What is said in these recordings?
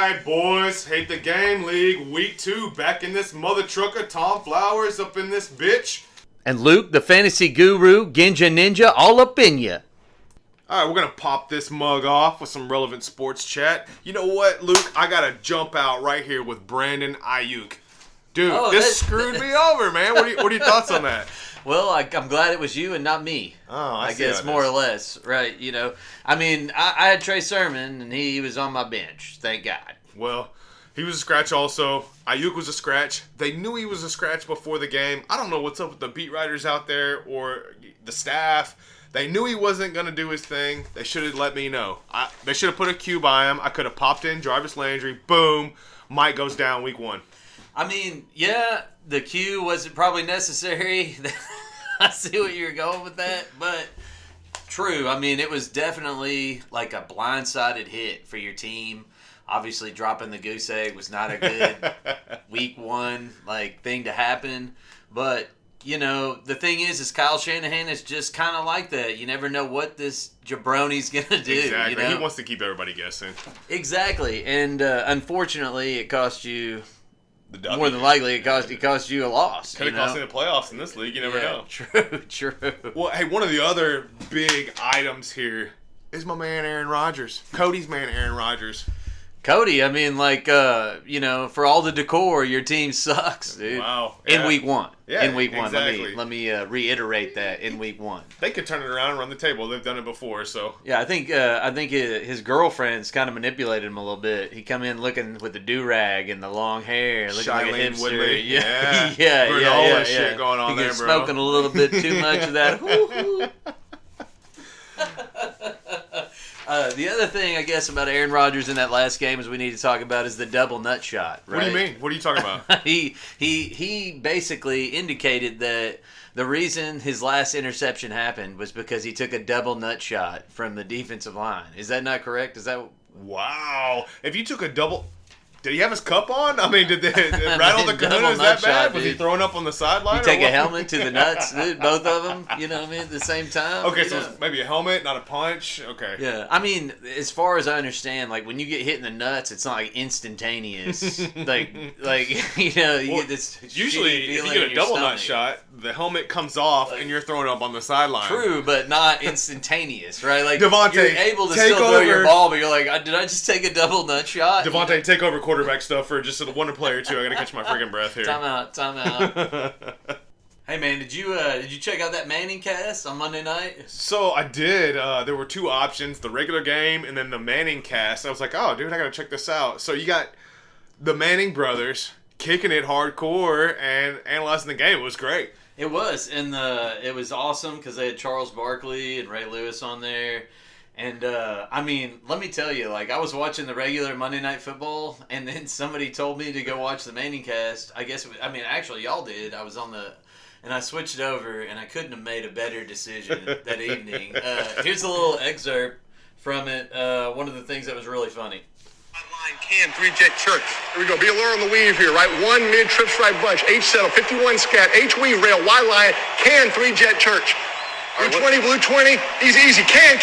Alright, boys. Hate the Game League. Week 2. Back in this mother trucker. Tom Flowers up in this bitch. And Luke, the fantasy guru, Ginja Ninja, all up in ya. Alright, we're going to pop this mug off with some relevant sports chat. You know what, Luke? I got to jump out right here with Brandon Ayuk. Dude, this screwed me over, man. What are your thoughts on that? Well, I'm glad it was you and not me. Oh, I guess more or less, right? You know, I mean, I had Trey Sermon, and he was on my bench. Thank God. Well, he was a scratch also. Ayuk was a scratch. They knew he was a scratch before the game. I don't know what's up with the beat writers out there or the staff. They knew he wasn't going to do his thing. They should have let me know. They should have put a cue by him. I could have popped in Jarvis Landry. Boom. Mike goes down week 1. I mean, yeah, the cue wasn't probably necessary. I see what you're going with that, but true. I mean, it was definitely like a blindsided hit for your team. Obviously, dropping the goose egg was not a good week 1 thing to happen. But you know, the thing is Kyle Shanahan is just kind of like that. You never know what this jabroni's gonna do. Exactly. You know? He wants to keep everybody guessing. Exactly, and unfortunately, it cost you. The W. More than likely, it cost you a loss. Could have cost you the playoffs in this league. You never know. True. Well, hey, one of the other big items here is my man Aaron Rodgers. Cody's man Aaron Rodgers. Cody, I mean, you know, for all the decor, your team sucks, dude. Wow. Yeah. In week 1. Yeah, in week 1. exactly. Let me reiterate that in week 1. They could turn it around and run the table. They've done it before, so. Yeah, I think his girlfriend's kind of manipulated him a little bit. He come in looking with the do-rag and the long hair, looking like a hipster. Woodley. Yeah. yeah. Shit going on there, He's bro. smoking a little bit too much of that. The other thing, I guess, about Aaron Rodgers in that last game is we need to talk about is the double nut shot. Right? What do you mean? What are you talking about? He basically indicated that the reason his last interception happened was because he took a double nut shot from the defensive line. Is that not correct? Is that wow? If you took a double. Did he have his cup on? I mean, did they rattle the kahuna? Is that bad? Was he throwing up on the sideline? You take a helmet to the nuts, dude, both of them, you know what I mean, at the same time? Okay, so it's maybe a helmet, not a punch? Okay. Yeah, I mean, as far as I understand, when you get hit in the nuts, it's not instantaneous. you know, you get this usually, if you get a double nut shot, the helmet comes off and you're throwing up on the sideline. True, but not instantaneous, right? Devontae, you're able to still throw your ball, but you're like, did I just take a double nut shot? Devontae, take over quarterback stuff for just a one play or two. I gotta catch my friggin' breath here. Time out. Hey man, did you check out that Manning cast on Monday night? So I did. There were 2 options: the regular game and then the Manning cast. I was like, oh, dude, I gotta check this out. So you got the Manning brothers kicking it hardcore and analyzing the game. It was great. It was, and it was awesome because they had Charles Barkley and Ray Lewis on there. And, I mean, let me tell you, I was watching the regular Monday Night Football, and then somebody told me to go watch the Manning cast. I guess, actually, y'all did. I was on and I switched over, and I couldn't have made a better decision that evening. Here's a little excerpt from it, one of the things that was really funny. Line, Can, 3-jet church. Here we go. Be alert on the weave here, right? 1 mid, trip strike bunch, H settle, 51 scat, H weave rail, Y line, Can, 3-jet church. Blue 20, blue 20, easy. Can.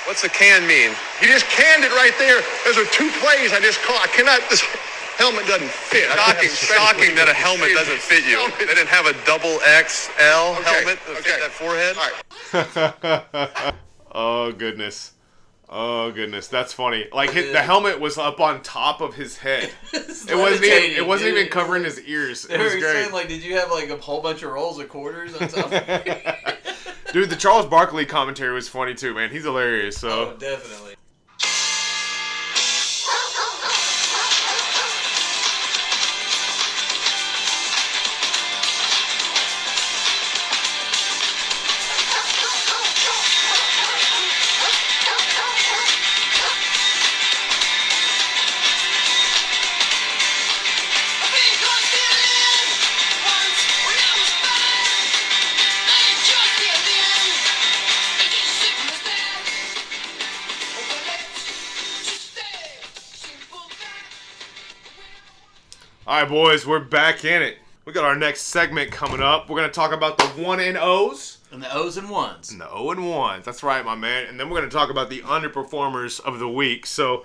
What's the can mean? He just canned it right there. Those are 2 plays I just caught. This helmet doesn't fit. Shocking that a helmet doesn't fit you. They didn't have a double XL helmet to fit that forehead. All right. Oh, goodness. That's funny. The helmet was up on top of his head. It wasn't even covering his ears. It was great. Saying, did you have a whole bunch of rolls of quarters on top of it? Dude, the Charles Barkley commentary was funny too, man. He's hilarious. So. Oh, definitely. All right, boys, we're back in it. We got our next segment coming up. We're going to talk about the 1-0s. And the O's and 1s. And the 0-1s. That's right, my man. And then we're going to talk about the underperformers of the week. So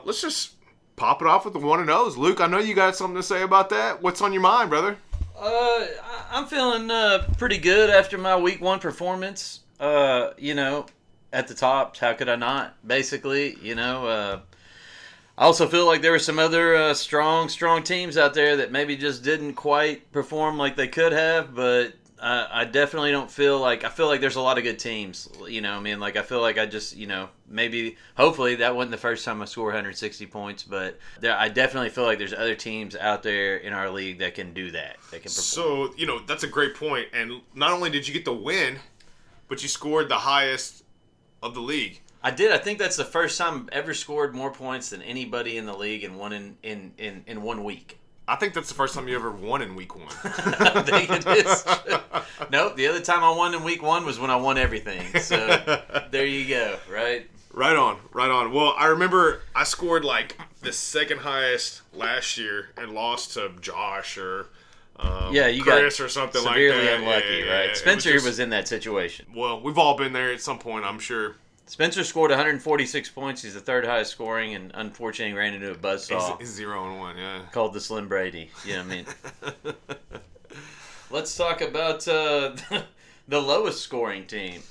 let's just pop it off with the 1-0s. Luke, I know you got something to say about that. What's on your mind, brother? I'm feeling pretty good after my week 1 performance. At the top, how could I not? Basically, I also feel like there were some other strong teams out there that maybe just didn't quite perform like they could have, but I definitely don't feel like – I feel like there's a lot of good teams, I feel like I just, maybe – hopefully that wasn't the first time I scored 160 points, but I definitely feel like there's other teams out there in our league that can do that. That can perform. So, that's a great point. And not only did you get the win, but you scored the highest of the league. I did. I think that's the first time I've ever scored more points than anybody in the league in 1 week. I think that's the first time you ever won in week 1. I think it is. Nope. The other time I won in week 1 was when I won everything. So there you go. Right. Right on. Well, I remember I scored like the second highest last year and lost to Josh or you Chris got or something like that. severely unlucky, Yeah. right? Spencer was was in that situation. Well, we've all been there at some point, I'm sure. Spencer scored 146 points. He's the third highest scoring, and unfortunately ran into a buzzsaw. He's 0-1, yeah. Called the Slim Brady. You know what I mean? Let's talk about the lowest scoring team.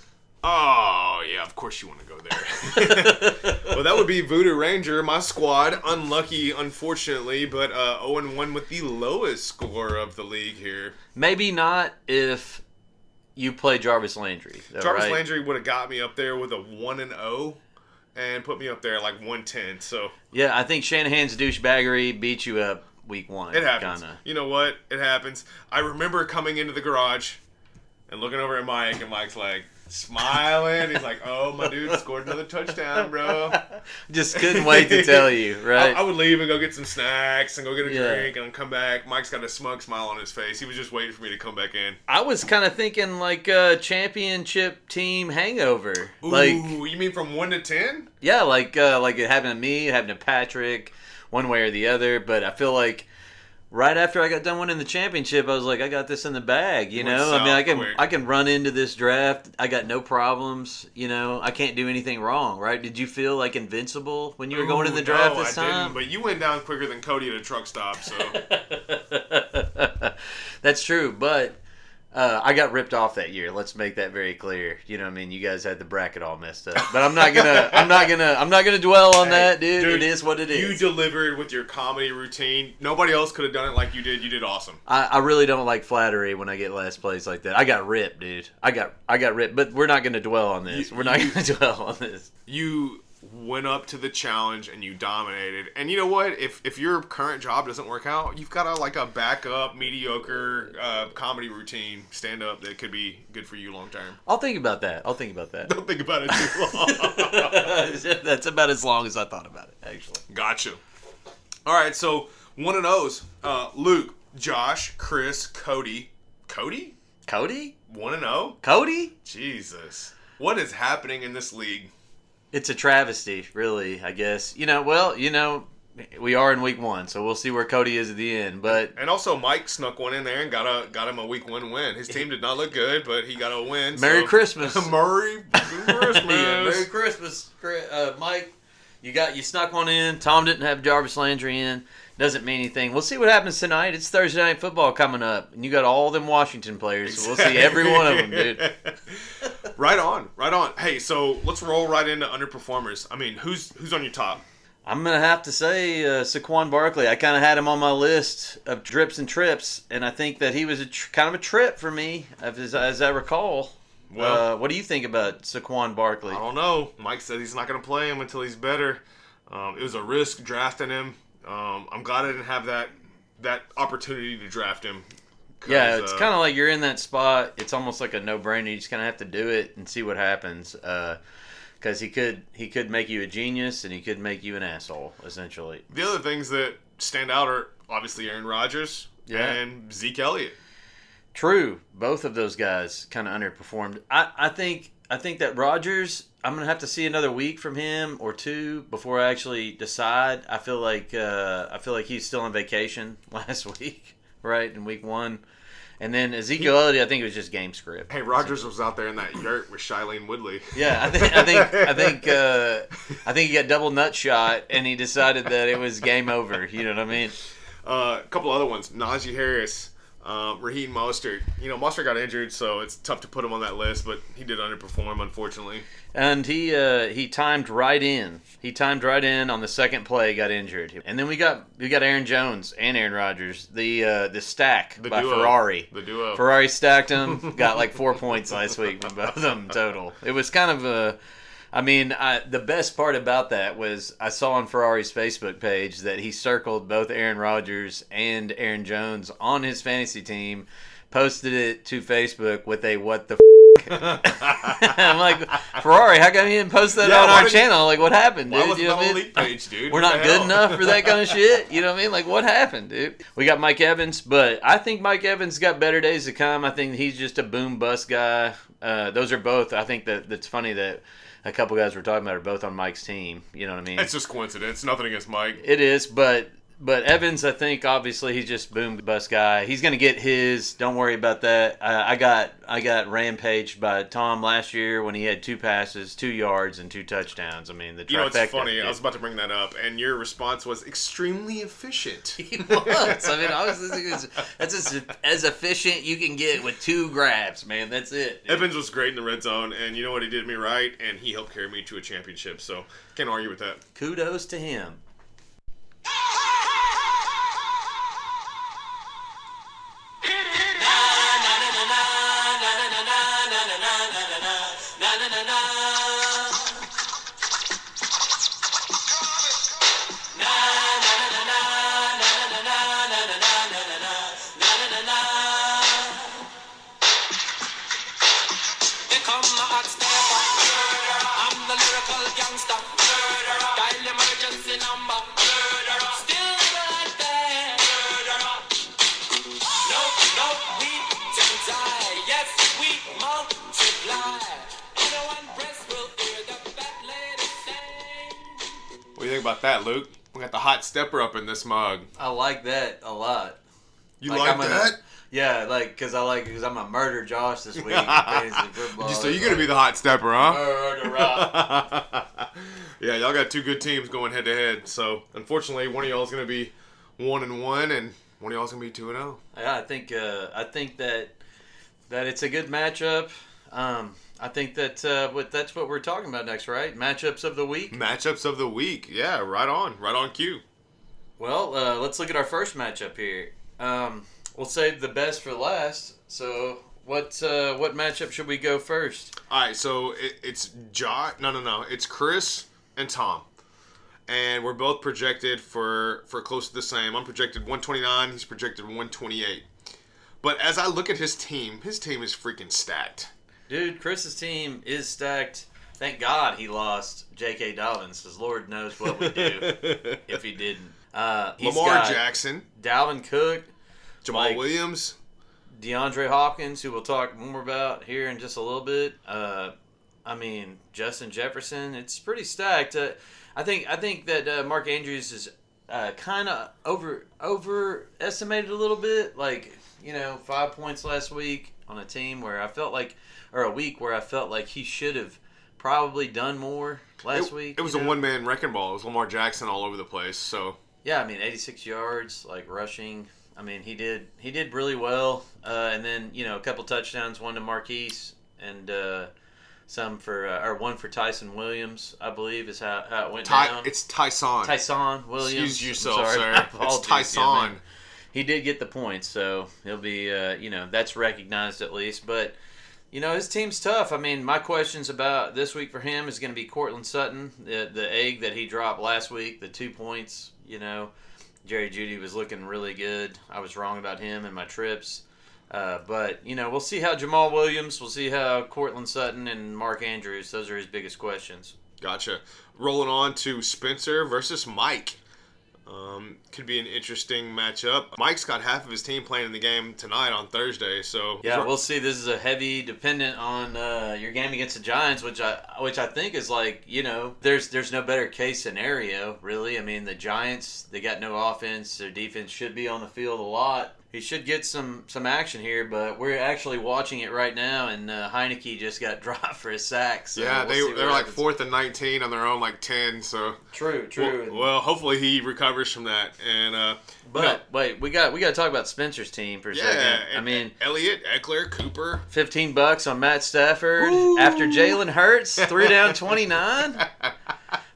Oh, yeah, of course you want to go there. Well, that would be Voodoo Ranger, my squad. Unlucky, unfortunately, but 0-1 with the lowest score of the league here. Maybe not if you play Jarvis Landry. Though, Jarvis right? Landry would have got me up there with a 1-0 and put me up there like 110. So yeah, I think Shanahan's douchebaggery beat you up week 1. it happens. Kinda. You know what? It happens. I remember coming into the garage and looking over at Mike, and Mike's like smiling. He's like, "Oh, my dude scored another touchdown, bro." Just couldn't wait to tell you, right? I would leave and go get some snacks and go get a Yeah. drink and come back. Mike's got a smug smile on his face. He was just waiting for me to come back in. I was kind of thinking like a championship team hangover. Like, Ooh, you mean from 1 to 10? yeah, like it happened to me, it happened to Patrick, one way or the other. But I feel like right after I got done winning the championship, I was like, I got this in the bag, you Went know. I mean, south I can run into this draft. I got no problems, you know. I can't do anything wrong, right? Did you feel like invincible when you were going in the draft no, this I time? didn't, but you went down quicker than Cody at a truck stop, so. That's true, but I got ripped off that year. Let's make that very clear. You know what I mean? You guys had the bracket all messed up. But I'm not gonna dwell on that, dude. It is what it is. You delivered with your comedy routine. Nobody else could have done it like you did. You did awesome. I really don't like flattery when I get last place like that. I got ripped, dude. I got ripped. But we're not gonna dwell on this. We're not gonna dwell on this. You went up to the challenge and you dominated. And you know what? If your current job doesn't work out, you've got a backup mediocre comedy routine stand up that could be good for you long term. I'll think about that. Don't think about it too long. That's about as long as I thought about it, actually. Gotcha. All right, so 1-0s. Luke, Josh, Chris, Cody. Cody? Cody? 1-0? Cody? Jesus. What is happening in this league? It's a travesty, really, I guess. We are in week 1, so we'll see where Cody is at the end. But And also, Mike snuck one in there and got him a week 1 win. His team did not look good, but he got a win. Merry Christmas. Merry Christmas. Yeah, Merry Christmas, Mike. You snuck one in. Tom didn't have Jarvis Landry in. Doesn't mean anything. We'll see what happens tonight. It's Thursday Night Football coming up, and you got all them Washington players. So we'll see every one of them, dude. Right on. Hey, so let's roll right into underperformers. I mean, who's on your top? I'm gonna have to say Saquon Barkley. I kind of had him on my list of drips and trips, and I think that he was kind of a trip for me, as I recall. Well, what do you think about Saquon Barkley? I don't know. Mike said he's not going to play him until he's better. It was a risk drafting him. I'm glad I didn't have that opportunity to draft him. Yeah, it's kind of like you're in that spot. It's almost like a no-brainer. You just kind of have to do it and see what happens. Because he could make you a genius and he could make you an asshole, essentially. The other things that stand out are obviously Aaron Rodgers and Zeke Elliott. True, both of those guys kind of underperformed. I think that Rodgers, I'm gonna have to see another week from him or 2 before I actually decide. I feel like he's still on vacation last week, right, in week 1, And then Ezekiel Elliott, I think it was just game script. Hey, Rodgers was out there in that yurt with Shailene Woodley. Yeah, I think he got double nut shot, and he decided that it was game over. You know what I mean? A couple other ones: Najee Harris, Raheem Mostert. Mostert got injured, so it's tough to put him on that list, but he did underperform, unfortunately. And he timed right in. He timed right in on the second play, got injured. And then we got Aaron Jones and Aaron Rodgers. The stack by duo. Ferrari. The duo. Ferrari stacked them, got like 4 points last week with both of them total. It was kind of the best part about that was I saw on Ferrari's Facebook page that he circled both Aaron Rodgers and Aaron Jones on his fantasy team, posted it to Facebook with a "what the f-" I'm like, Ferrari, how come you didn't post that on our channel? Like, what happened, dude? Why wasn't You know the what I whole mean? elite page, dude? We're What not the good hell? enough for that kind of shit. You know what I mean? Like, what happened, dude? We got Mike Evans, but I think Mike Evans got better days to come. I think he's just a boom bust guy. Those are both. I think that's funny that a couple guys we're talking about are both on Mike's team. You know what I mean? It's just coincidence. Nothing against Mike. It is, but Evans, I think obviously he's just boom bust guy. He's gonna get his. Don't worry about that. I got rampaged by Tom last year when he had 2 passes, 2 yards, and 2 touchdowns. I mean, the trifecta. It's funny. I was about to bring that up, and your response was extremely efficient. He was. I mean, obviously, that's as efficient you can get with 2 grabs, man. That's it. Evans was great in the red zone, and you know what? He did me right, and he helped carry me to a championship. So can't argue with that. Kudos to him. What do you think about that, Luke? We got the hot stepper up in this mug. I like that a lot. You like that? Yeah, because I'm a murder Josh this week in fantasy football. So you're gonna be the hot stepper, huh? Murderer. Yeah, y'all got 2 good teams going head to head. So unfortunately, one of y'all is gonna be 1-1, and one of y'all is gonna be 2-0. Yeah, I think that it's a good matchup. I think that that's what we're talking about next, right? Matchups of the week. Matchups of the week. Yeah, right on cue. Well, let's look at our first matchup here. We'll save the best for last. So, what matchup should we go first? All right, so it's Josh. No. It's Chris and Tom, and we're both projected for close to the same. I'm projected 129. He's projected 128. But as I look at his team is freaking stacked. Dude, Chris's team is stacked. Thank God he lost J.K. Dobbins, because Lord knows what we'd do if he didn't. He's Lamar got Jackson, Dalvin Cook, Jamal Williams, DeAndre Hopkins, who we'll talk more about here in just a little bit. Justin Jefferson. It's pretty stacked. I think that Mark Andrews is kind of overestimated a little bit. 5 points last week on a team where I felt like, or a week where I felt like he should have probably done more last week. It was a one-man wrecking ball. It was Lamar Jackson all over the place. So yeah, 86 yards, rushing. He did really well. And then a couple touchdowns, one to Marquise and one for Tyson Williams, I believe is how it went down. It's Tyson. Tyson Williams. Excuse yourself, Sorry. sir. It's Tyson. Yeah, he did get the points, so he'll be, that's recognized at least. But, his team's tough. My questions about this week for him is going to be Cortland Sutton, the egg that he dropped last week, the 2 points. Jerry Jeudy was looking really good. I was wrong about him and my trips. But, we'll see how Jamal Williams, we'll see how Cortland Sutton and Mark Andrews, those are his biggest questions. Gotcha. Rolling on to Spencer versus Mike. Could be an interesting matchup. Mike's got half of his team playing in the game tonight on Thursday, so yeah, we'll see. This is a heavy dependent on your game against the Giants, which I think is there's no better case scenario really. The Giants, they got no offense. Their defense should be on the field a lot. He should get some action here, but we're actually watching it right now, and Heineke just got dropped for a sack. So Yeah, we'll see they're what like happens. 4th and 19 on their own like 10. So True. well, hopefully he recovers from that. And But wait, we got to talk about Spencer's team for a second. I mean, Elliott, Eckler, Cooper. $15 on Matt Stafford after Jalen Hurts threw down 29.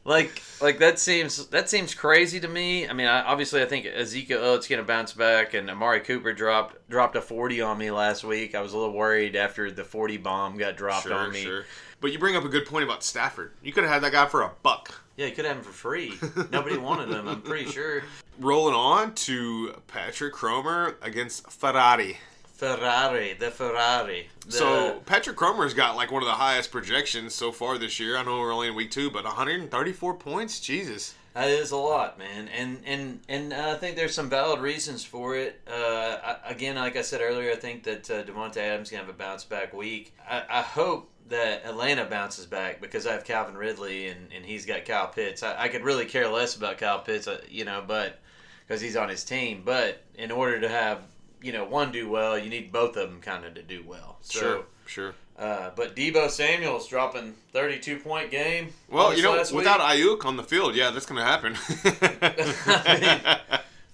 Like that seems crazy to me. I mean, obviously I think Ezekiel Elliott's going to bounce back, and Amari Cooper dropped a 40 on me last week. I was a little worried after the 40 bomb got dropped on me. Sure. But you bring up a good point about Stafford. You could have had that guy for $1. Yeah, you could have him for free. Nobody wanted him, I'm pretty sure. Rolling on to Patrick Cromer against Ferrari. The Ferrari. So Patrick Cromer's got like one of the highest projections so far this year. I know we're only in week 2, but 134 points. Jesus. That is a lot, man, and I think there's some valid reasons for it. Again, like I said earlier, I think that Devontae Adams can have a bounce back week. I hope that Atlanta bounces back because I have Calvin Ridley and he's got Kyle Pitts. I could really care less about Kyle Pitts, but because he's on his team. But in order to have one do well, you need both of them kind of to do well. So, Sure. But Deebo Samuel's dropping 32-point game. Well, last without week. Ayuk on the field, yeah, that's going to happen.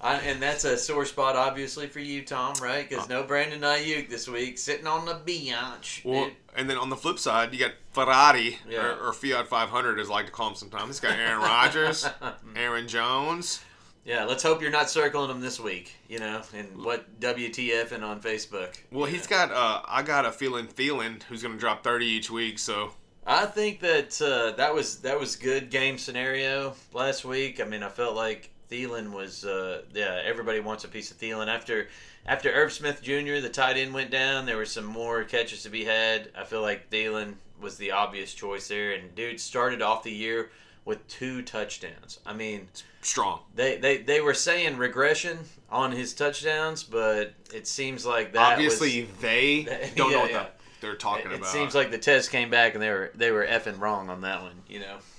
And that's a sore spot, obviously, for you, Tom, right? Because no Brandon Ayuk this week, sitting on the bench. Well, and then on the flip side, you got Ferrari, Yeah. or Fiat 500, as I like to call him sometimes. He's got Aaron Rodgers, Aaron Jones. Yeah, let's hope you're not circling him this week, and what WTFing on Facebook. Well, he's got, I got a feeling Thielen, who's going to drop 30 each week, so. I think that that was good game scenario last week. I mean, I felt like Thielen was, everybody wants a piece of Thielen. After Irv Smith Jr., the tight end, went down, there were some more catches to be had. I feel like Thielen was the obvious choice there, and dude started off the year with 2 touchdowns. I mean, Strong. They were saying regression on his touchdowns, but it seems like that Obviously, they don't know what they're talking it about. seems like the test came back and they were effing wrong on that one,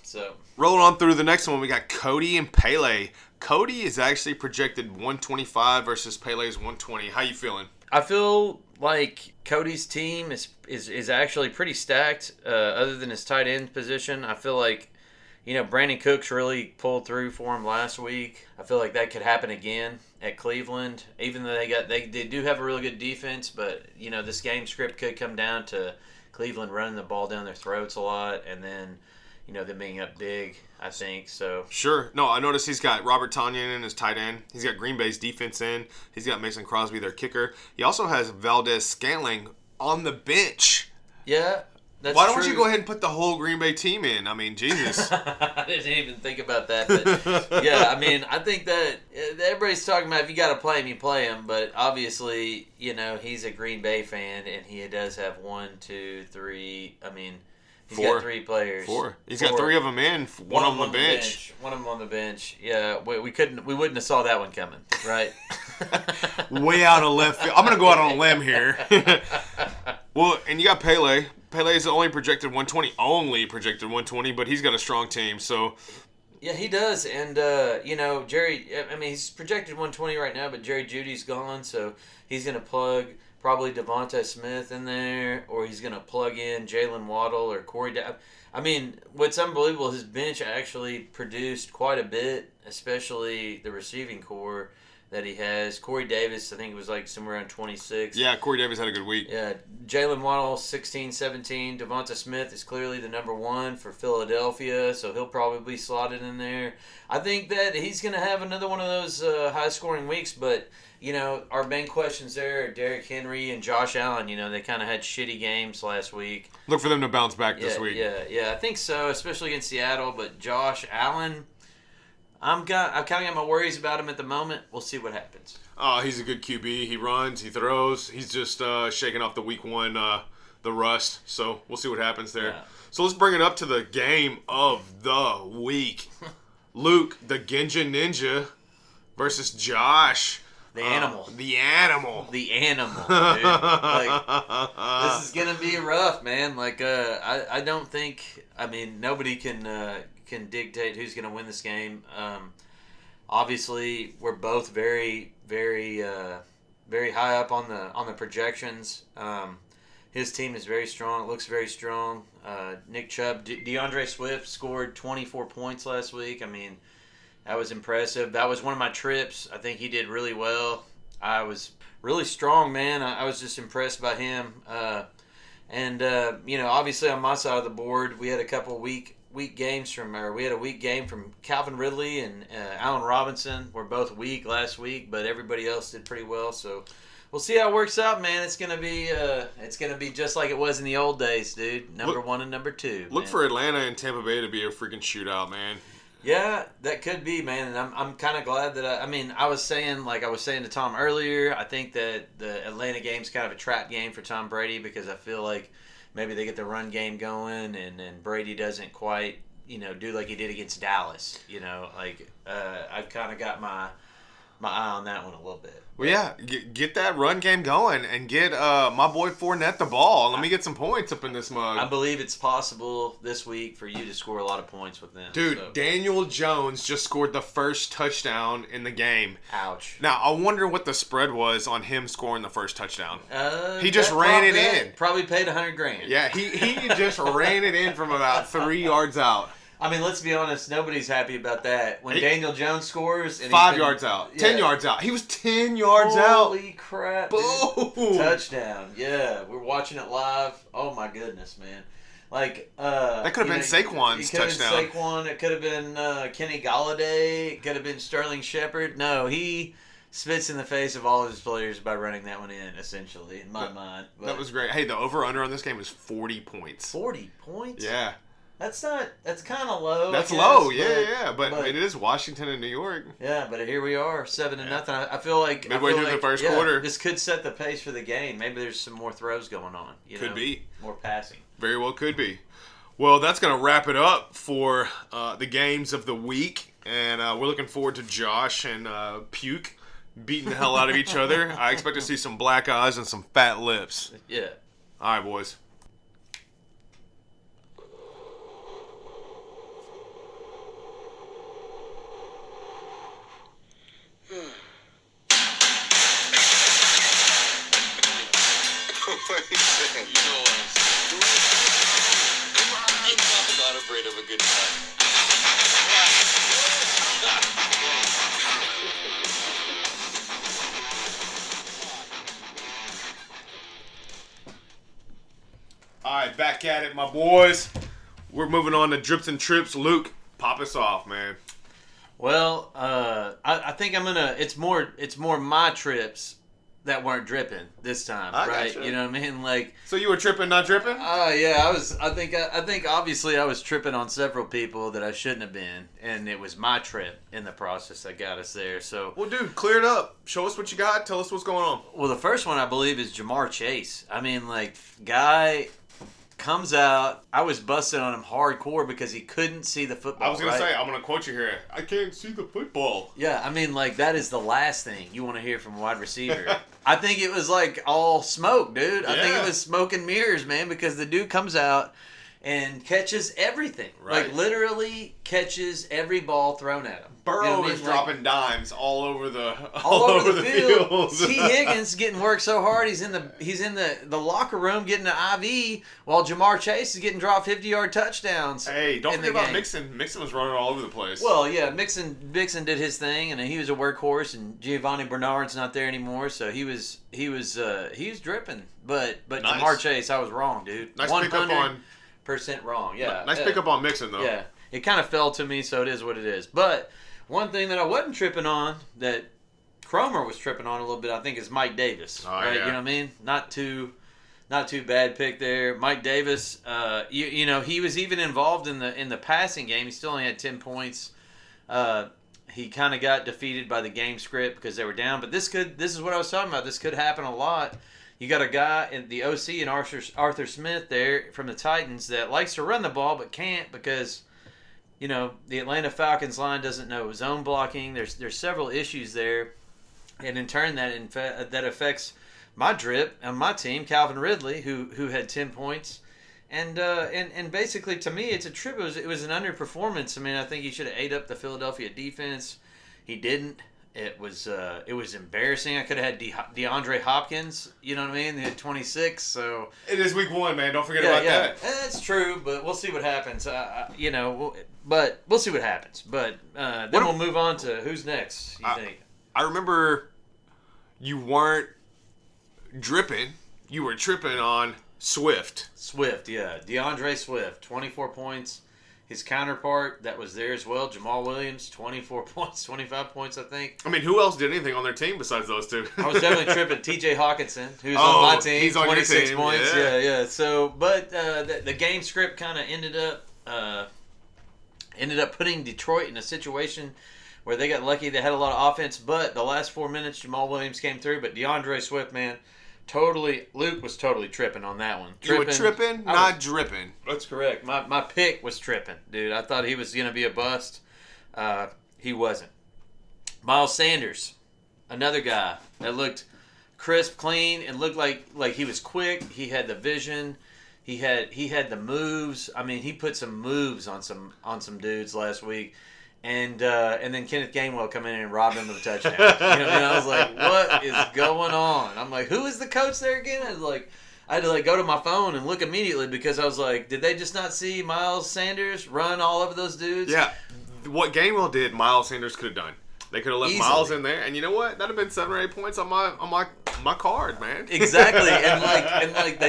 So Rolling on through the next one, we got Cody and Pele. Cody is actually projected 125 versus Pele's 120. How you feeling? I feel like Cody's team is actually pretty stacked. Other than his tight end position, I feel like Brandon Cooks really pulled through for him last week. I feel like that could happen again at Cleveland, even though they do have a really good defense. But this game script could come down to Cleveland running the ball down their throats a lot, and then them being up big. I think so. Sure. No, I noticed he's got Robert Tonyan in his tight end. He's got Green Bay's defense in. He's got Mason Crosby, their kicker. He also has Valdez Scantling on the bench. Yeah. That's Why don't true. you go ahead and put the whole Green Bay team in? I mean, Jesus. I didn't even think about that. But yeah, I mean, I think that everybody's talking about if you got to play him, you play him. But obviously, he's a Green Bay fan, and he does have 1, 2, 3. I mean, he's got 3 players. 4. He's got 3 of them in, one on the bench. One of them on the bench. Yeah, we wouldn't have saw that one coming, right? Way out of left field. I'm going to go out on a limb here. Well, and you got Pele. Pele is only projected 120, but he's got a strong team, so. Yeah, he does, and Jerry. I mean, he's projected 120 right now, but Jerry Judy's gone, so he's gonna plug probably Devonta Smith in there, or he's gonna plug in Jalen Waddle or Corey. I mean, what's unbelievable, his bench actually produced quite a bit, especially the receiving core that he has. Corey Davis, I think it was like somewhere around 26. Yeah, Corey Davis had a good week. Yeah, Jalen Waddle, 16, 17. Devonta Smith is clearly the number 1 for Philadelphia, so he'll probably be slotted in there. I think that he's going to have another one of those high-scoring weeks, but, our main questions there are Derrick Henry and Josh Allen. They kind of had shitty games last week. Look for them to bounce back this week. Yeah, I think so, especially against Seattle, but Josh Allen, I've kind of got my worries about him at the moment. We'll see what happens. Oh, he's a good QB. He runs, he throws. He's just shaking off the week 1, the rust. So we'll see what happens there. Yeah. So let's bring it up to the game of the week. Luke, the Ginja Ninja, versus Josh. The animal. The animal. The animal, dude. Like, this is going to be rough, man. Like, I don't think, nobody can dictate who's going to win this game. Obviously, we're both very, very very high up on the projections. His team is very strong. It looks very strong. Nick Chubb, DeAndre Swift scored 24 points last week. I mean, that was impressive. That was one of my trips. I think he did really well. I was really strong, man. I was just impressed by him. Obviously on my side of the board, we had a couple weak games we had a weak game from Calvin Ridley and Allen Robinson. Were both weak last week, but everybody else did pretty well. So we'll see how it works out, man. It's gonna be just like it was in the old days, dude. Number 1 and number 2. Look man. for Atlanta and Tampa Bay to be a freaking shootout, man. Yeah, that could be, man. And I'm kind of glad that I was saying to Tom earlier, I think that the Atlanta game's kind of a trap game for Tom Brady because I feel like maybe they get the run game going and Brady doesn't quite, do like he did against Dallas. I've kind of got my eye on that one a little bit. Well, yeah, get that run game going and get my boy Fournette the ball. Let me get some points up in this mug. I believe it's possible this week for you to score a lot of points with them. Dude, so. Daniel Jones just scored the first touchdown in the game. Ouch. Now, I wonder what the spread was on him scoring the first touchdown. He just ran it in. Probably paid $100,000. Yeah, he just ran it in from about 3 yards out. I mean, let's be honest. Nobody's happy about that. When Daniel Jones scores, and 5 yards out, 10 yards out. He was 10 yards out. Holy crap! Boom! Dude. Touchdown! Yeah, we're watching it live. Oh my goodness, man! That could have been Saquon's touchdown. It could have been Saquon. It could have been Kenny Galladay. It could have been Sterling Shepard. No, he spits in the face of all of his players by running that one in. Essentially, in my mind. But that was great. Hey, the over/under on this game is 40 points. 40 points? Yeah. That's kind of low. That's I guess, low, but it is Washington and New York. Yeah, but here we are, 7-0. I feel like midway through the first quarter. This could set the pace for the game. Maybe there's some more throws going on. Could be more passing. Very well, could be. Well, that's gonna wrap it up for the games of the week, and we're looking forward to Josh and Puke beating the hell out of each other. I expect to see some black eyes and some fat lips. Yeah. All right, boys. Afraid of a good time. All right, back at it, my boys. We're moving on to drips and trips. Luke, pop us off, man. Well, I think I'm gonna. It's more my trips that weren't dripping this time, right? Gotcha. You know what I mean? So you were tripping, not dripping? Yeah, I think obviously I was tripping on several people that I shouldn't have been, and it was my trip in the process that got us there. So, well, dude, clear it up. Show us what you got. Tell us what's going on. Well, the first one I believe is Jamar Chase. I mean, guy comes out. I was busting on him hardcore because he couldn't see the football. I was going to say, I'm going to quote you here. I can't see the football. Yeah, I mean, that is the last thing you want to hear from a wide receiver. I think it was all smoke, dude. I think it was smoke and mirrors, man, because the dude comes out and catches everything. Right. Literally catches every ball thrown at him. Burrow is dropping dimes all over the field. T. Higgins getting worked so hard he's in the locker room getting an IV while Jamar Chase is getting dropped 50-yard touchdowns. Hey, don't forget about Mixon. Mixon was running all over the place. Well, yeah, Mixon did his thing and he was a workhorse, and Giovanni Bernard's not there anymore, so he was dripping. But nice. Jamar Chase, I was wrong, dude. Nice pickup on. % wrong. Yeah. Nice pickup on Mixon though. Yeah. It kind of fell to me, so it is what it is. But one thing that I wasn't tripping on, that Cromer was tripping on a little bit, I think, is Mike Davis. Right? Yeah. You know what I mean? Not too bad pick there. Mike Davis, he was even involved in the passing game. He still only had 10 points. He kind of got defeated by the game script because they were down. But this is what I was talking about. This could happen a lot. You got a guy in the OC and Arthur Smith there from the Titans that likes to run the ball but can't because, the Atlanta Falcons line doesn't know zone blocking. There's several issues there, and in turn that affects my drip on my team, Calvin Ridley, who had 10 points, and basically to me it's a trip. It was an underperformance. I mean, I think he should have ate up the Philadelphia defense. He didn't. It was embarrassing. I could have had DeAndre Hopkins. You know what I mean? They had 26. So It is week 1, man. Don't forget about that. That's true. But we'll see what happens. But we'll see what happens. But then we'll move on to who's next. You think? I remember you weren't dripping. You were tripping on Swift. Swift, yeah. DeAndre Swift, 24 points. His counterpart that was there as well, Jamal Williams, 24 points, 25 points, I think. I mean, who else did anything on their team besides those two? I was definitely tripping. T.J. Hawkinson, who's on my team, he's on 26 your team. points. Yeah. Yeah. So, but the game script kind of ended up putting Detroit in a situation where they got lucky. They had a lot of offense, but the last 4 minutes, Jamal Williams came through. But DeAndre Swift, man, Luke was totally tripping on that one. You were tripping, not dripping. That's correct. My pick was tripping, dude. I thought he was going to be a bust. He wasn't. Miles Sanders, another guy that looked crisp, clean, and looked like he was quick. He had the vision. He had the moves. I mean, he put some moves on some dudes last week. And then Kenneth Gainwell come in and robbed him of a touchdown. And I was like, what is going on? I'm like, who is the coach there again? I had to go to my phone and look immediately because I was like, did they just not see Miles Sanders run all over those dudes? Yeah. What Gainwell did, Miles Sanders could have done. They could have left Easily. Miles in there, and you know what? That'd have been 7 or 8 points on my card, man. Exactly. and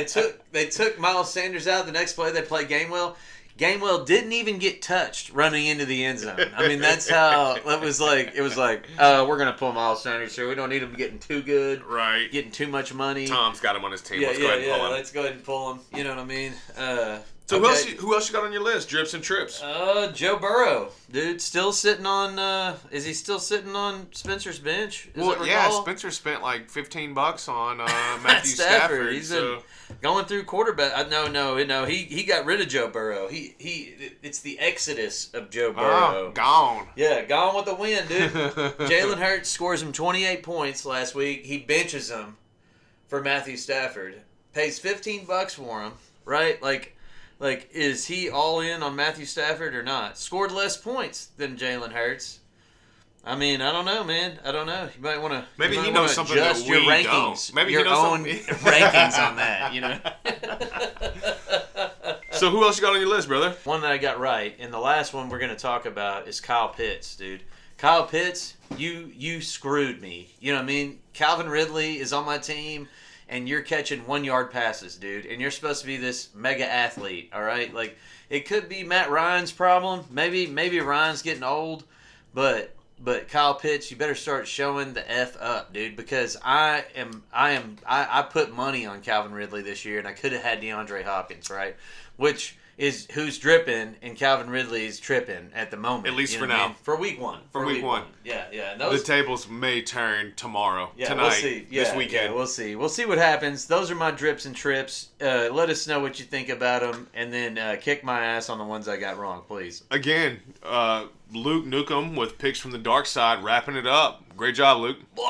they took Miles Sanders out. The next play they played Gainwell. Gainwell didn't even get touched running into the end zone. I mean, that's how it was like. It was like, we're gonna pull Miles Sanders here. We don't need him getting too good, Right. Getting too much money. Tom's got him on his team. Yeah, Let's go ahead and pull him. Let's go ahead and pull him. You know what I mean? So okay. who else you got on your list? Drips and trips. Joe Burrow, dude, still sitting on. Is he still sitting on Spencer's bench? Spencer spent like $15 on Matthew Stafford. He's been going through quarterback. No. He got rid of Joe Burrow. It's the exodus of Joe Burrow. Oh, gone. Yeah, gone with the wind, dude. Jalen Hurts scores him 28 points last week. He benches him for Matthew Stafford. Pays $15 for him, right? Like, is he all in on Matthew Stafford or not? Scored less points than Jalen Hurts. I mean, I don't know, man. I don't know. You might want to. Maybe he knows something that adjust we your rankings. don't. Maybe your he knows own something. rankings on that. You know. So who else you got on your list, brother? One that I got right, and the last one we're going to talk about is Kyle Pitts, dude. Kyle Pitts, you screwed me. You know what I mean? Calvin Ridley is on my team. And you're catching 1-yard passes, dude. And you're supposed to be this mega athlete, all right? Like, it could be Matt Ryan's problem. Maybe Ryan's getting old. But Kyle Pitts, you better start showing the F up, dude. Because I put money on Calvin Ridley this year, and I could have had DeAndre Hopkins, right? Which is who's dripping, and Calvin Ridley is tripping at the moment. At least you for know what I now. mean? For week one. For week one. Yeah. And The tables may turn tomorrow, tonight, we'll see. this weekend. Yeah, we'll see. We'll see what happens. Those are my drips and trips. Let us know what you think about them, and then kick my ass on the ones I got wrong, please. Again, Luke Nukem with picks from the dark side, wrapping it up. Great job, Luke. Blah.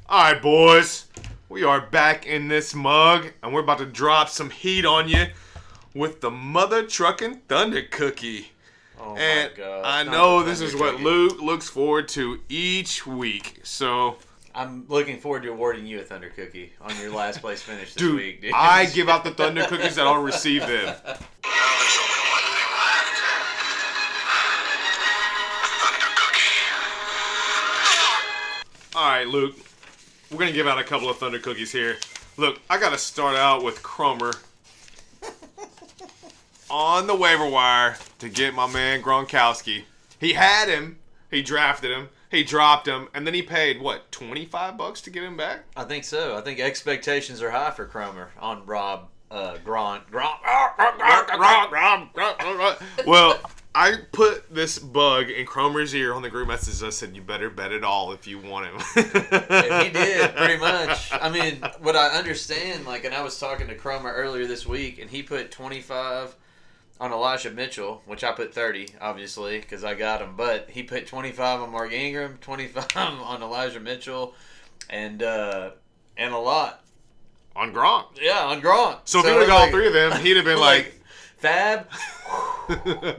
All right, boys. We are back in this mug, and we're about to drop some heat on you with the Mother Truckin' Thunder Cookie. Oh And my God. I Not know the this is Thunder what Cookie. Luke looks forward to each week. So, I'm looking forward to awarding you a Thunder Cookie on your last place finish this dude, week, dude. I give out the Thunder Cookies and I'll receive them. Now there's only one thing left. Thunder cookie. All right, Luke. We're going to give out a couple of Thunder Cookies here. Look, I got to start out with Cromer on the waiver wire to get my man Gronkowski. He had him. He drafted him. He dropped him. And then he paid, what, $25 to get him back? I think so. I think expectations are high for Cromer on Rob Gronk. Well, I put this bug in Cromer's ear on the group message. I said, you better bet it all if you want him. And he did, pretty much. I mean, what I understand, like, and I was talking to Cromer earlier this week, and he put 25 on Elijah Mitchell, which I put 30, obviously, because I got him. But he put 25 on Mark Ingram, 25 on Elijah Mitchell, and a lot. On Gronk. Yeah, on Gronk. So if he would have got all three of them, he'd have been like Fab,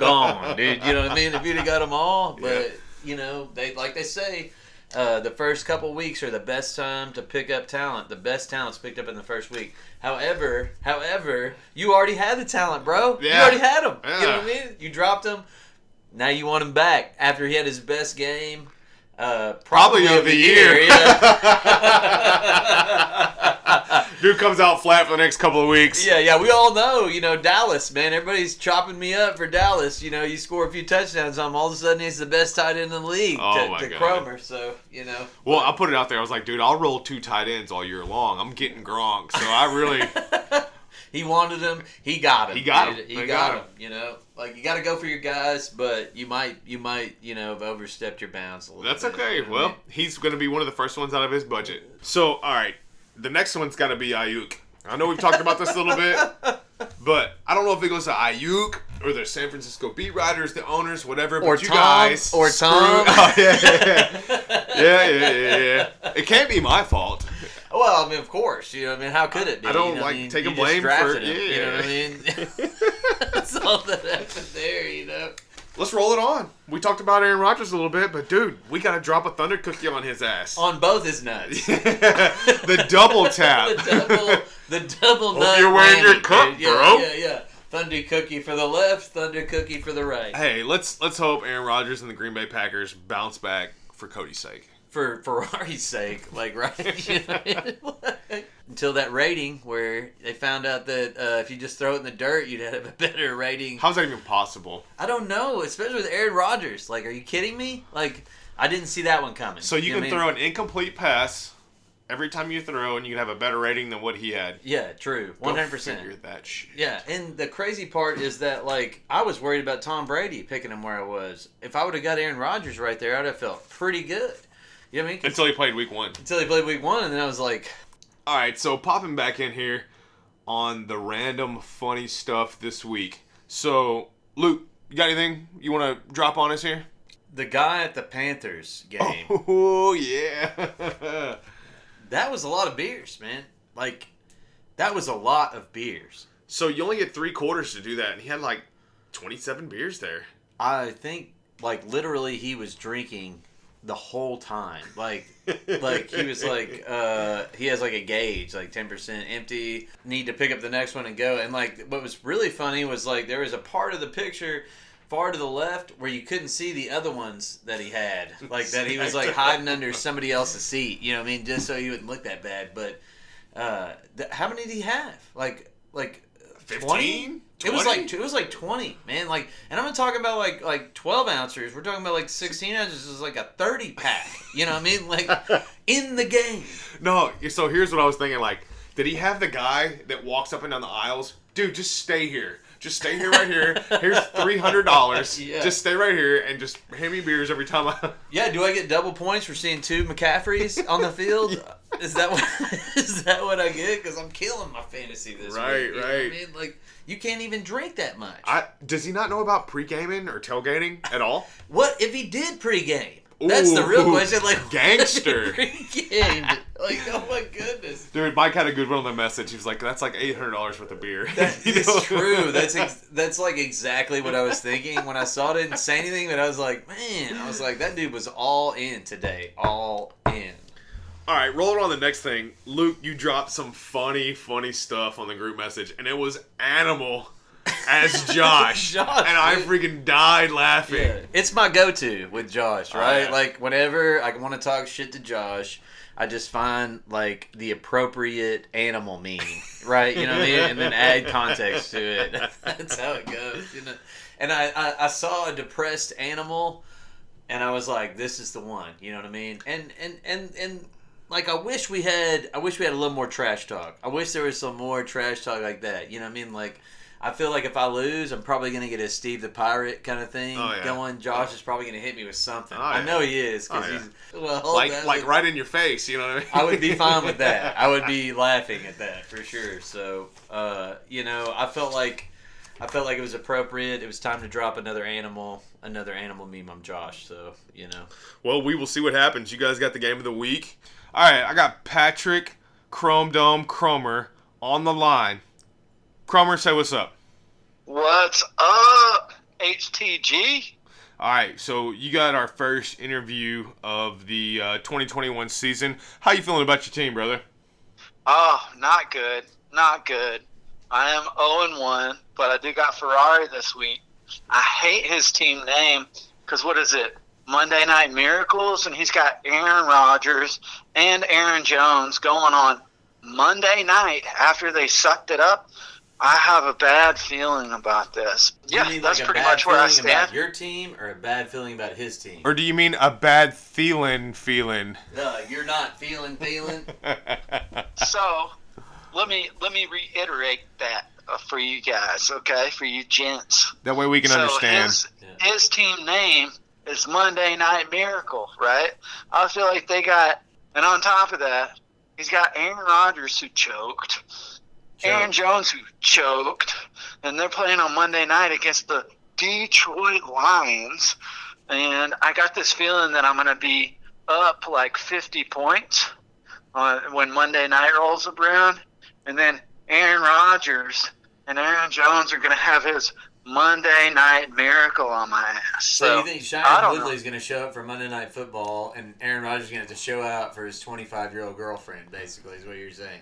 gone, dude. You know what I mean? If you'd have got them all, but you know, they say, the first couple weeks are the best time to pick up talent. The best talent's picked up in the first week. However, you already had the talent, bro. Yeah. You already had him. Yeah. You know what I mean? You dropped him. Now you want him back after he had his best game. Probably of the year. Dude comes out flat for the next couple of weeks. Yeah, we all know, you know, Dallas, man. Everybody's chopping me up for Dallas. You know, you score a few touchdowns on him, all of a sudden he's the best tight end in the league to Cromer. So, you know. Well, I put it out there. I was like, dude, I'll roll 2 tight ends all year long. I'm getting Gronk. So I really... He wanted him. He got him. He got him. He got him. You know, like, you got to go for your guys, but you might, you know, have overstepped your bounds a little That's bit. okay. You know Well, what I mean? he's going to be one of the first ones out of his budget. So, all right. The next one's got to be Ayuk. I know we've talked about this a little bit, but I don't know if it goes to Ayuk or the San Francisco beat writers, the owners, whatever. Or but you Tom. guys Or screw- Tom. Oh, yeah. It can't be my fault. Well, I mean, of course. You know what I mean? How could it be? I don't You know what like I mean? taking You just blame for drafted it. him, you know what I mean? That's all that happened there, you know? Let's roll it on. We talked about Aaron Rodgers a little bit, but dude, we got to drop a thunder cookie on his ass. On both his nuts. The double tap. the double Hope nut. you're wearing your whammy, cup, dude. Yeah, bro. Yeah. Thunder cookie for the left, thunder cookie for the right. Hey, let's hope Aaron Rodgers and the Green Bay Packers bounce back for Cody's sake. For Ferrari's sake, like, right? You know? Until that rating where they found out that if you just throw it in the dirt, you'd have a better rating. How's that even possible? I don't know, especially with Aaron Rodgers. Like, are you kidding me? Like, I didn't see that one coming. So you know can what I throw mean? an incomplete pass every time you throw, and you can have a better rating than what he had. Yeah, true. Go 100%. figure that shit. Yeah, and the crazy part is that, like, I was worried about Tom Brady picking him where I was. If I would have got Aaron Rodgers right there, I'd have felt pretty good. You know what I mean? Until he played week 1. Until he played week 1, and then I was like... All right, so popping back in here on the random funny stuff this week. So, Luke, you got anything you want to drop on us here? The guy at the Panthers game, Oh, yeah. that was a lot of beers, man. Like, that was a lot of beers. So you only get 3 quarters to do that, and he had like 27 beers there. I think, like, literally he was drinking the whole time. Like he was like, he has like a gauge, like 10% empty, need to pick up the next one and go. And like, what was really funny was like, there was a part of the picture far to the left where you couldn't see the other ones that he had. Like, that he was like hiding under somebody else's seat, you know what I mean? Just so he wouldn't look that bad. But, how many did he have? Like 15? 20? It was like 20, man. Like, and I'm not talking about like 12 ounces. We're talking about like 16 ounces. Is like a 30 pack. You know what I mean? Like, in the game. No, so here's what I was thinking. Like, did he have the guy that walks up and down the aisles? Dude, just stay here. Just stay here right here. Here's $300. Yeah. Just stay right here and just hand me beers every time I... Yeah, do I get double points for seeing 2 McCaffreys on the field? Is that what I get? Because I'm killing my fantasy this week. Right, You know what I mean? Like, you can't even drink that much. Does he not know about pre-gaming or tailgating at all? What if he did pregame? That's the real Ooh, question. Like, gangster. Pre-gamed. Like, oh my goodness. Dude, Mike had a good one on the message. He was like, that's like $800 worth of beer. It's true. That's like exactly what I was thinking when I saw it. I didn't say anything, but I was like, man, that dude was all in today. All in. All right, rolling on the next thing. Luke, you dropped some funny stuff on the group message, and it was Animal as Josh. Josh, and I dude. freaking died laughing. Yeah. It's my go-to with Josh, right? yeah. Like, whenever I want to talk shit to Josh, I just find, like, the appropriate animal meme, right? You know what I mean? And then add context to it. That's how it goes, you know? And I saw a depressed animal, and I was like, this is the one, you know what I mean? And like, I wish we had a little more trash talk. I wish there was some more trash talk like that, you know what I mean? Like, I feel like if I lose, I'm probably going to get a Steve the Pirate kind of thing going. Josh is probably going to hit me with something. I know he is because he's like right in your face. You know what I mean? I would be fine with that. I would be laughing at that for sure. So, I felt like it was appropriate. It was time to drop another animal meme on Josh. So, Well, we will see what happens. You guys got the game of the week. All right, I got Patrick Chrome Dome Cromer on the line. Cromer, say what's up. What's up, HTG? All right, so you got our first interview of the 2021 season. How you feeling about your team, brother? Oh, not good. Not good. I am 0-1, but I do got Ferrari this week. I hate his team name because what is it? Monday Night Miracles, and he's got Aaron Rodgers and Aaron Jones going on Monday night after they sucked it up. I have a bad feeling about this. Yeah, that's pretty much where I stand. About your team, or a bad feeling about his team? Or do you mean a bad feeling? You're not feeling. So, let me reiterate that for you guys, okay? For you gents. That way we can understand. His team name is Monday Night Miracle, right? I feel like they got, and on top of that, he's got Aaron Rodgers who choked. Aaron Jones who choked, and they're playing on Monday night against the Detroit Lions, and I got this feeling that I'm going to be up like 50 points when Monday night rolls around, and then Aaron Rodgers and Aaron Jones are going to have his Monday Night Miracle on my ass. So you think Cheyenne Woodley's going to show up for Monday Night Football, and Aaron Rodgers is going to have to show out for his 25-year-old girlfriend, basically, is what you're saying?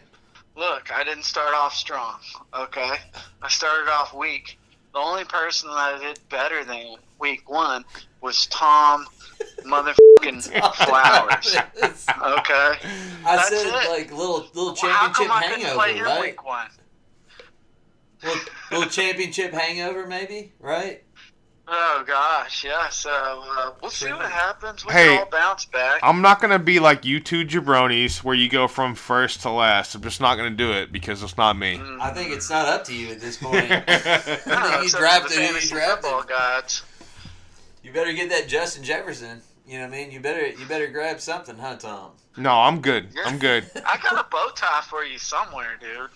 Look, I didn't start off strong, okay? I started off weak. The only person that I did better than week one was Tom motherfucking Flowers, okay? I said, like, little championship hangover, right? Week one? Little championship hangover, maybe, right? Oh, gosh, yeah. So, we'll see what happens. We can all bounce back. I'm not going to be like you two jabronis where you go from first to last. I'm just not going to do it because it's not me. I think it's not up to you at this point. You drafted who you drafted. Gods. You better get that Justin Jefferson. You know what I mean? You better grab something, huh, Tom? No, I'm good. I'm good. I got a bow tie for you somewhere, dude.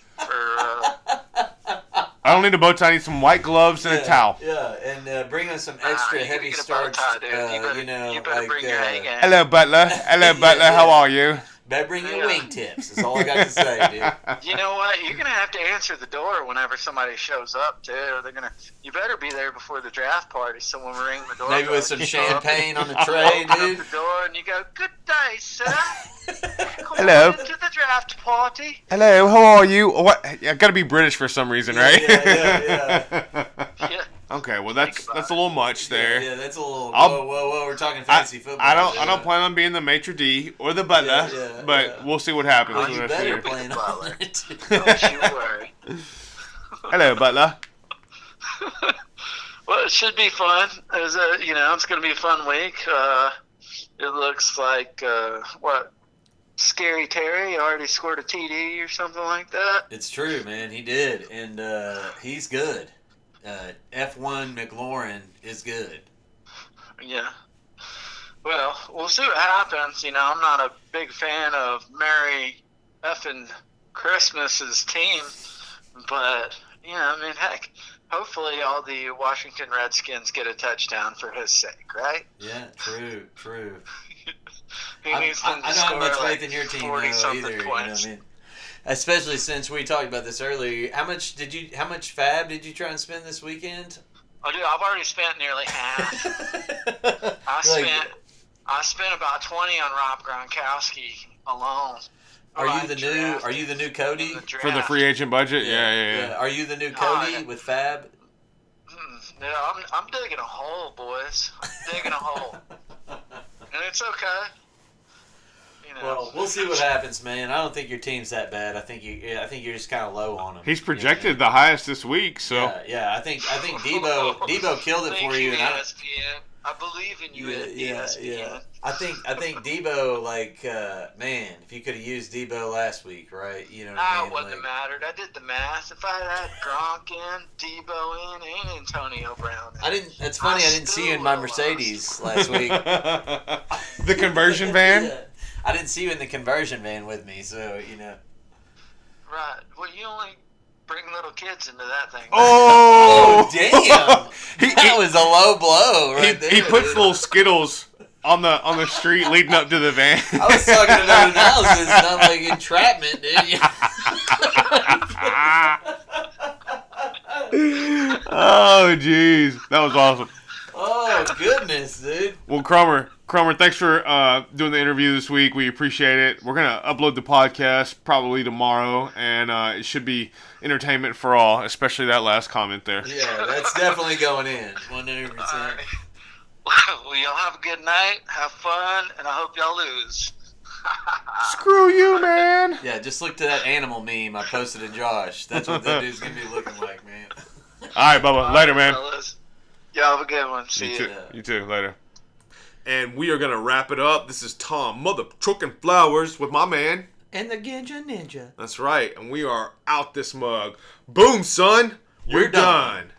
I don't need a bow tie. I need some white gloves and a towel. Yeah, and bring us some extra heavy starch. You better bring your A game. Hello, Butler. Hello, Butler. How are you? Better bring your wingtips. That's all I got to say, dude. You know what? You're gonna have to answer the door whenever somebody shows up too. You better be there before the draft party. So when we ring the door, maybe with some champagne on the tray, dude. Open the door and you go, "Good day, sir. Hello. On into the draft party." Hello. How are you? What? I gotta be British for some reason, right? Yeah. Okay, well that's a little much there. Yeah, that's a little. Whoa! We're talking fantasy football. I don't plan on being the maitre d or the butler, but we'll see what happens. Oh, you better plan on it. Don't you worry. Hello, Butler. Well, it should be fun. It's going to be a fun week. It looks like Scary Terry already scored a TD or something like that. It's true, man. He did, and he's good. F1 McLaurin is good. Yeah. Well, we'll see what happens. I'm not a big fan of Merry effing Christmas's team, but heck, hopefully all the Washington Redskins get a touchdown for his sake, right? Yeah, true. He needs them to I don't have much faith in your team though, either. Points. You know what I mean? Especially since we talked about this earlier. How much fab did you try and spend this weekend? Oh, dude, I've already spent nearly half. I spent about 20 on Rob Gronkowski alone. Are you the new Cody for the free agent budget? Yeah. Are you the new Cody with fab? Yeah, I'm digging a hole, boys. I'm digging a hole, and it's okay. Well, we'll see what happens, man. I don't think your team's that bad. I think you're just kind of low on him. He's projected the highest this week, so yeah. I think Debo killed it for you. And I believe in you, Yeah. ESPN. I think Debo, like, man, if you could have used Debo last week, right? You know what I mean? It wouldn't have mattered. I did the math. If I had Gronk in, Debo in, and Antonio Brown in. It's funny, I didn't see you in my Mercedes last week. The conversion van? Yeah. I didn't see you in the conversion van with me, so, you know. Right. Well, you only bring little kids into that thing. Oh! Damn! That was a low blow right there. He puts little Skittles on the street leading up to the van. I was talking about analysis, not like entrapment, dude. Oh, jeez. That was awesome. Oh, goodness, dude. Well, Cromer, thanks for doing the interview this week. We appreciate it. We're going to upload the podcast probably tomorrow, and it should be entertainment for all, especially that last comment there. Yeah, that's definitely going in. 100%. All right. Well, y'all have a good night, have fun, and I hope y'all lose. Screw you, man. Yeah, just look to that animal meme I posted to Josh. That's what that dude's going to be looking like, man. All right, Bubba. Later, man. Fellas. Y'all have a good one. See you. You too. Later. And we are going to wrap it up. This is Tom Mother Truckin' Flowers with my man. And the Ginja Ninja. That's right. And we are out this mug. Boom, son. We're done.